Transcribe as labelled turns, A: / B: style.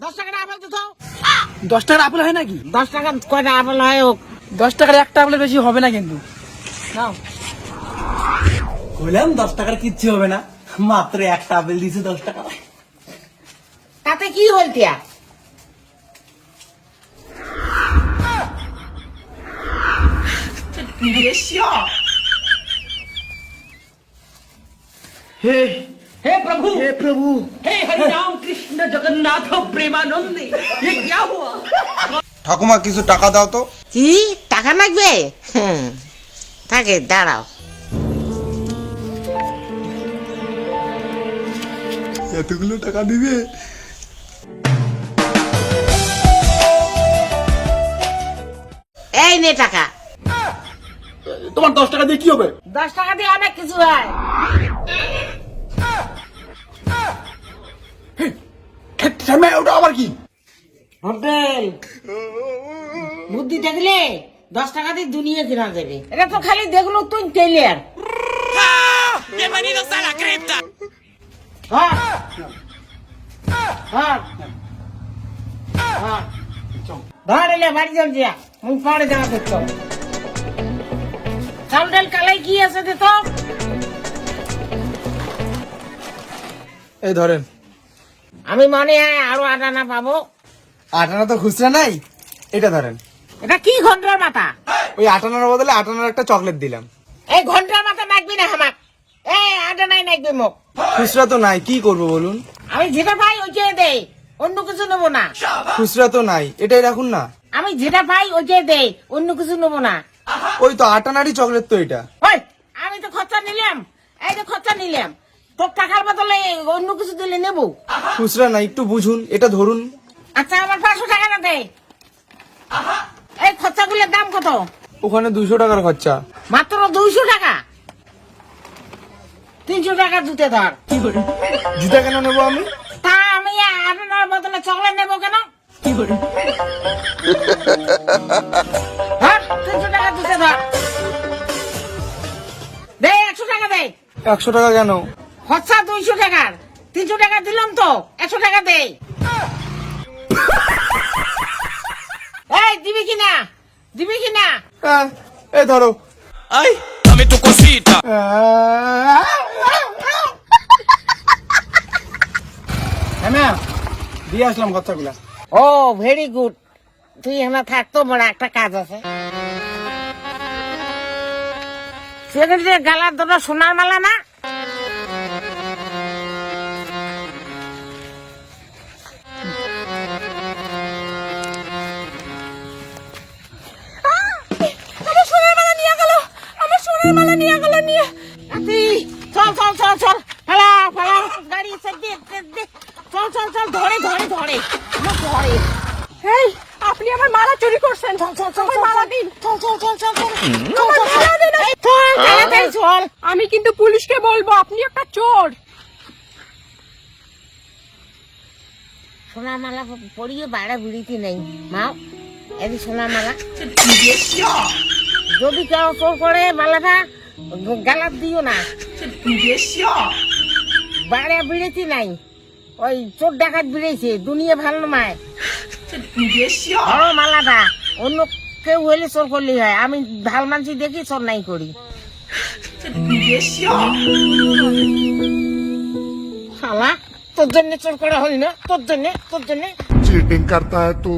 A: 10 টাকার আপেল দিত।
B: 10 টাকার আপেল হয় নাকি?
A: 10 টাকা কয়টা আপেল হয়?
B: 10 টাকার একটা আপেলের বেশি হবে না কিন্তু। নাও। বললাম 10 টাকার কিচ্ছু হবে না, মাত্র একটা আপেল দিছে 10 টাকা।
A: তাতে কি হইতিয়া?
B: हे
A: हे प्रभु,
B: हे प्रभु,
A: हे हरि राम कृष्ण जगन्नाथ प्रेमानंदे, ये क्या हुआ?
C: ঠাকুমা কিছু টাকা দাও তো।
A: কি টাকা লাগবে? থাকে দাঁড়াও।
C: এতগুলো টাকা দিবে?
A: এই নে টাকা।
B: তোমার 10 টাকা দিয়ে কি হবে?
A: 10 টাকা দিয়ে অনেক কিছু হয়।
B: ওটা আবার কি?
A: হোটেল বুদ্ধি দেখলে 10 টাকা দিয়ে দুনিয়া কিনা যাবে। এটা তো খালি দেখলো তুই টেলিয়ার।
D: Bienvenidos a la cripta.
A: ধরে বাড়ি চল যা, মুখ পরে যাওয়া দেখতো। চাল ডাল কালাই কি আছে দে তো।
B: এই ধরেন।
A: আমি মনে হয় আরো আটানা পাবো।
B: আটানা তো খুচরা নাই, এটা ধরেন।
A: এটা কি ঘন্টার মাথা?
B: ওই আটানার বদলে আটানার একটা চকলেট দিলাম।
A: এই ঘন্টার মাথা নাকবি না হামাক। এই আটানাই নাকবি মুখ।
B: খুচরা তো নাই, কি করব বলুন?
A: আমি যেটা পাই ওইটাই দেই, অন্য কিছু নেবো না।
B: খুচরা তো নাই, এটাই রাখুন না।
A: আমি যেটা পাই ওইটাই দেই, অন্য কিছু নেবো না।
B: ওই তো আটানারই চকলেট তো এটা।
A: ওই আমি তো খরচা নিলাম, এই যে খরচা নিলাম, তোর টাকার বদলে অন্য কিছু দিলে নেবো।
B: খুচরা নাই, একটু বুঝুন, এটা ধরুন।
A: আচ্ছা আমার 500 টাকা না দে। এই খরচাগুলোর দাম কত?
B: ওখানে 200 টাকার খরচা।
A: মাত্র 200 টাকা? 300 টাকা জুতে ধর।
B: জুতা কেন নেবো আমি?
A: তা আমি আপনার বদলে চকলেট নেবো কেন? ধর 300 টাকা জুতে ধর। দে 100 টাকা দে।
B: 100 টাকা কেন?
A: খরচা 200 টাকার, 300 টাকা দিলাম তো, 100 টাকা দে। এই দিবি কিনা? দিবি কিনা?
B: এই ধরো।
D: Ay, dame tu cosita.
B: হ্যাঁ দিয়ে আসলাম খরচাগুলা।
A: ও ভেরি গুড। তুই এখানে থাকতো, বড় একটা কাজ আছে। সেখানে গালার দুটো সোনার মালা না? আমার সোনার মালা নিয়ে গেল, আমার সোনার মালা নিয়ে গেল নিয়ে। চল চল চল চল, ফালা ফালা গাড়ি দে দে। চল চল চল, ধরে ধরে ধরে ধরে।
E: এই আপনি আমার মালা চুরি করছেন।
A: চল চল চল,
E: আমার মালা দিন।
A: চল চল চল চল চল,
E: আমার মালা দিন।
A: চল তাড়াতাড়ি চল।
E: আমি কিন্তু পুলিশকে বলবো আপনি একটা চোর।
A: সোনার মালা পরিয়ে বাইরে বিড়িতে নেই মাও, এই সোনার মালা। যদি কেউ চোর করে মালাটা গালাত দিও না। বাইরে বিড়িতে নাই, ওই চোর ডাকাত বিড়েছে, দুনিয়া ভালো নয়। ধরো মালাটা, অন্য কেউ হইলে চোর করলেই হয়, আমি ভাল মানছি দেখি চোর নাই করি। শালা তোর জন্য চোর করা হই না, তোর জন্য।
F: चीटिंग करता है तू।